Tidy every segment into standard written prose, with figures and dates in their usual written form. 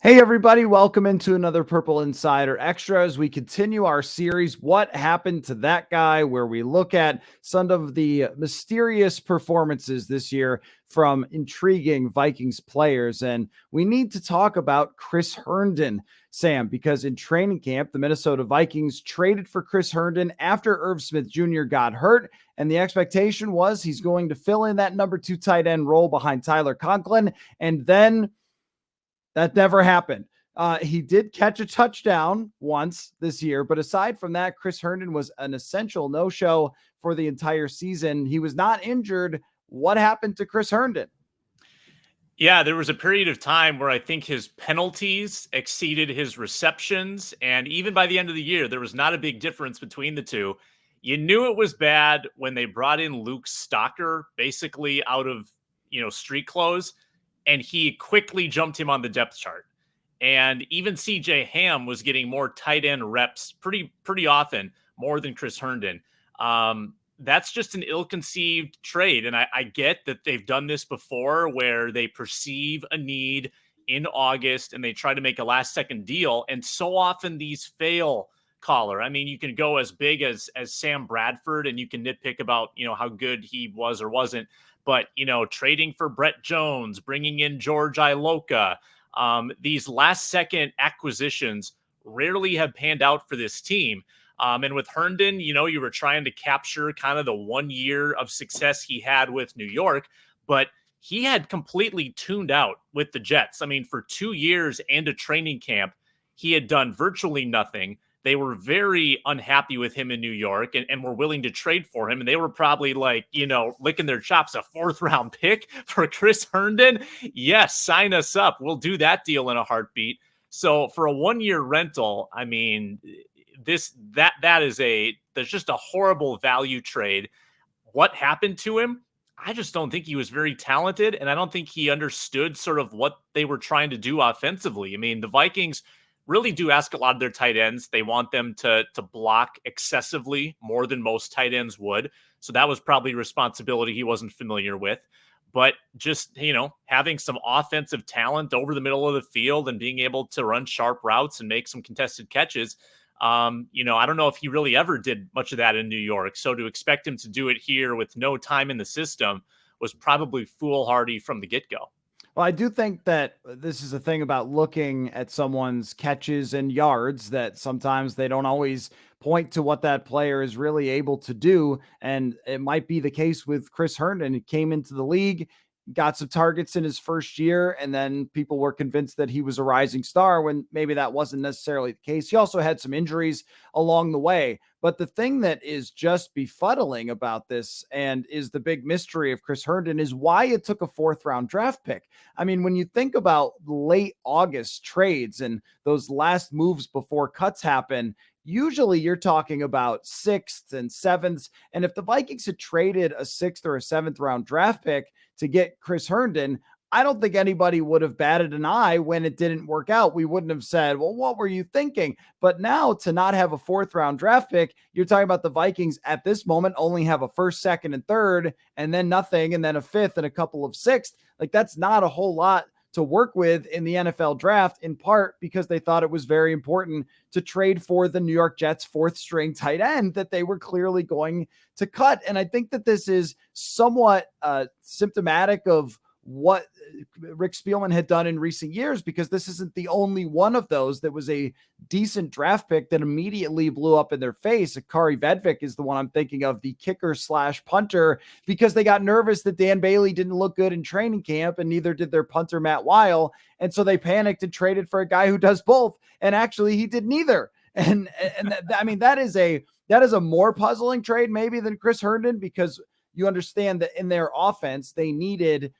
Hey, everybody, welcome into another Purple Insider Extra as we continue our series, What Happened to That Guy, where we look at some of the mysterious performances this year from intriguing Vikings players. And we need to talk about Chris Herndon, Sam, because in training camp, the Minnesota Vikings traded for Chris Herndon after Irv Smith Jr. got hurt. And the expectation was he's going to fill in that number 2 tight end role behind Tyler Conklin. And then that never happened. He did catch a touchdown once this year, but aside from that, Chris Herndon was an essential no-show for the entire season. He was not injured. What happened to Chris Herndon? Yeah, there was a period of time where I think his penalties exceeded his receptions. And even by the end of the year, there was not a big difference between the two. You knew it was bad when they brought in Luke Stalker, basically out of, street clothes, and he quickly jumped him on the depth chart. And even CJ Ham was getting more tight end reps pretty often, more than Chris Herndon. That's just an ill-conceived trade. And I get that they've done this before where they perceive a need in August and they try to make a last-second deal. And so often these fail, Coller. I mean, you can go as big as Sam Bradford and you can nitpick about, how good he was or wasn't. But, trading for Brett Jones, bringing in George Iloka, these last-second acquisitions rarely have panned out for this team. And with Herndon, you were trying to capture kind of the 1 year of success he had with New York, but he had completely tuned out with the Jets. I mean, for 2 years and a training camp, he had done virtually nothing. They were very unhappy with him in New York and were willing to trade for him. And they were probably like, licking their chops, a 4th-round pick for Chris Herndon. Yes, sign us up. We'll do that deal in a heartbeat. So for a 1-year rental, I mean, there's just a horrible value trade. What happened to him? I just don't think he was very talented, and I don't think he understood sort of what they were trying to do offensively. I mean, the Vikings really do ask a lot of their tight ends. They want them to block excessively more than most tight ends would. So that was probably a responsibility he wasn't familiar with. But just, having some offensive talent over the middle of the field and being able to run sharp routes and make some contested catches, I don't know if he really ever did much of that in New York. So to expect him to do it here with no time in the system was probably foolhardy from the get-go. Well, I do think that this is a thing about looking at someone's catches and yards that sometimes they don't always point to what that player is really able to do. And it might be the case with Chris Herndon. He came into the league, got some targets in his first year, and then people were convinced that he was a rising star when maybe that wasn't necessarily the case. He also had some injuries along the way. But the thing that is just befuddling about this and is the big mystery of Chris Herndon is why it took a 4th-round draft pick. I mean, when you think about late August trades and those last moves before cuts happen, usually you're talking about 6th and 7th. And if the Vikings had traded a 6th or a 7th round draft pick to get Chris Herndon, I don't think anybody would have batted an eye when it didn't work out. We wouldn't have said, well, what were you thinking? But now to not have a 4th-round draft pick, you're talking about the Vikings at this moment only have a 1st, 2nd, and 3rd, and then nothing, and then a 5th and a couple of 6th. Like, that's not a whole lot to work with in the NFL draft, in part because they thought it was very important to trade for the New York Jets 4th-string tight end that they were clearly going to cut. And I think that this is somewhat symptomatic of what Rick Spielman had done in recent years, because this isn't the only one of those that was a decent draft pick that immediately blew up in their face. Akari Vedvik is the one I'm thinking of, the kicker / punter, because they got nervous that Dan Bailey didn't look good in training camp and neither did their punter Matt Weil. And so they panicked and traded for a guy who does both. And actually he did neither. And I mean, that is a more puzzling trade maybe than Chris Herndon, because you understand that in their offense, they needed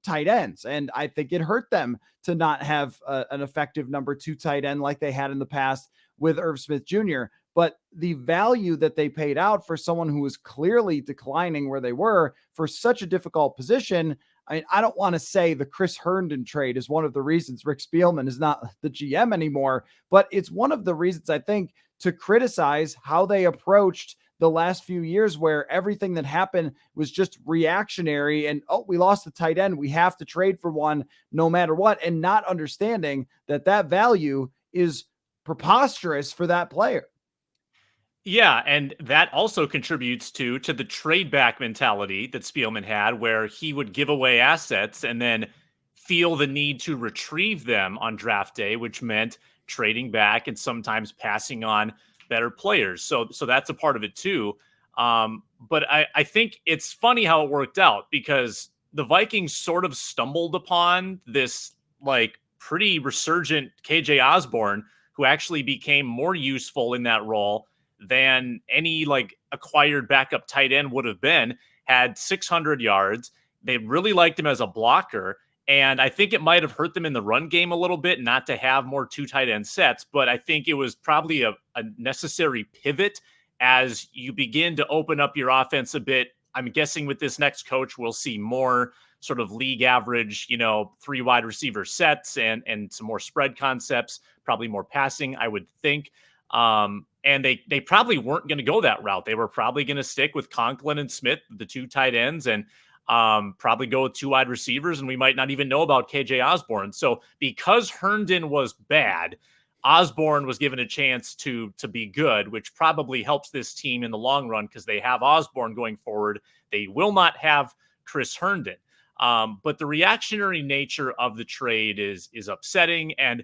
tight ends. And I think it hurt them to not have an effective number 2 tight end like they had in the past with Irv Smith Jr. But the value that they paid out for someone who was clearly declining where they were for such a difficult position. I mean, I don't want to say the Chris Herndon trade is one of the reasons Rick Spielman is not the GM anymore, but it's one of the reasons I think to criticize how they approached the last few years where everything that happened was just reactionary and, oh, we lost the tight end, we have to trade for one no matter what, and not understanding that that value is preposterous for that player. Yeah, and that also contributes to the trade back mentality that Spielman had, where he would give away assets and then feel the need to retrieve them on draft day, which meant trading back and sometimes passing on better players. So that's a part of it too. But I think it's funny how it worked out because the Vikings sort of stumbled upon this like pretty resurgent KJ Osborne, who actually became more useful in that role than any like acquired backup tight end would have been, had 600 yards. They really liked him as a blocker. And I think it might have hurt them in the run game a little bit not to have more two tight end sets, but I think it was probably a necessary pivot as you begin to open up your offense a bit. I'm guessing with this next coach, we'll see more sort of league average, 3 wide receiver sets and some more spread concepts, probably more passing, I would think. And they probably weren't going to go that route. They were probably going to stick with Conklin and Smith, the 2 tight ends, and probably go with 2 wide receivers. And we might not even know about KJ Osborne. So because Herndon was bad, Osborne was given a chance to be good, which probably helps this team in the long run because they have Osborne going forward. They will not have Chris Herndon. But the reactionary nature of the trade is upsetting. And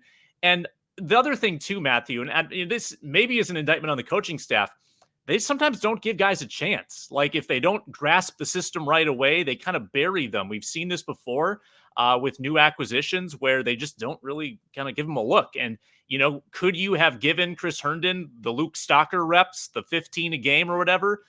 the other thing too, Matthew, and this maybe is an indictment on the coaching staff, they sometimes don't give guys a chance. Like if they don't grasp the system right away, they kind of bury them. We've seen this before with new acquisitions where they just don't really kind of give them a look. And, could you have given Chris Herndon the Luke Stalker reps, the 15 a game or whatever?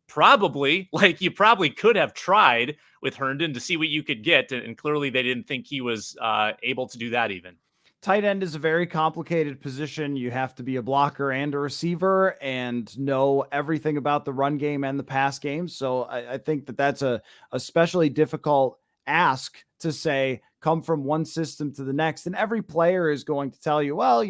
Probably. Like you probably could have tried with Herndon to see what you could get. And clearly they didn't think he was able to do that even. Tight end is a very complicated position. You have to be a blocker and a receiver and know everything about the run game and the pass game. So I think that that's a especially difficult ask to say, come from one system to the next. And every player is going to tell you, well,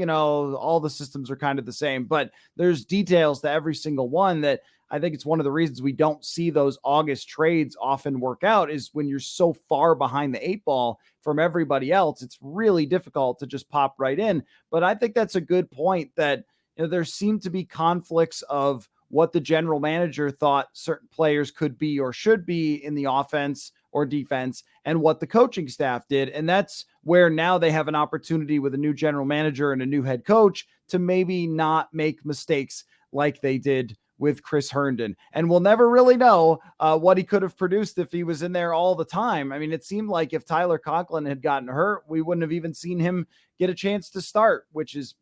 all the systems are kind of the same, but there's details to every single one that I think it's one of the reasons we don't see those August trades often work out is when you're so far behind the 8 ball from everybody else, it's really difficult to just pop right in. But I think that's a good point that there seem to be conflicts of what the general manager thought certain players could be or should be in the offense or defense and what the coaching staff did. And that's where now they have an opportunity with a new general manager and a new head coach to maybe not make mistakes like they did with Chris Herndon. And we'll never really know what he could have produced if he was in there all the time. I mean, it seemed like if Tyler Conklin had gotten hurt, we wouldn't have even seen him get a chance to start, which is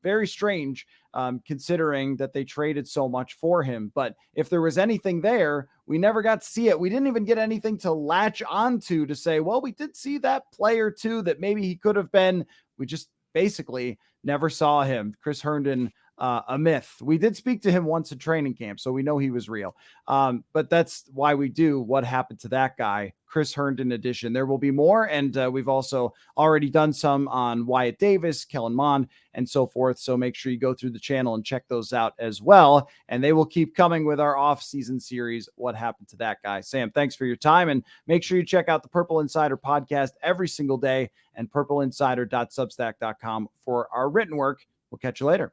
very strange considering that they traded so much for him. But if there was anything there, we never got to see it. We didn't even get anything to latch onto to say, well, we did see that player too, that maybe he could have been. We just basically never saw him. Chris Herndon, a myth. We did speak to him once in training camp, so we know he was real. But that's why we do What Happened to That Guy, Chris Herndon edition. There will be more, and we've also already done some on Wyatt Davis, Kellen Mond, and so forth. So make sure you go through the channel and check those out as well. And they will keep coming with our off-season series, What Happened to That Guy. Sam, thanks for your time, and make sure you check out the Purple Insider podcast every single day and purpleinsider.substack.com for our written work. We'll catch you later.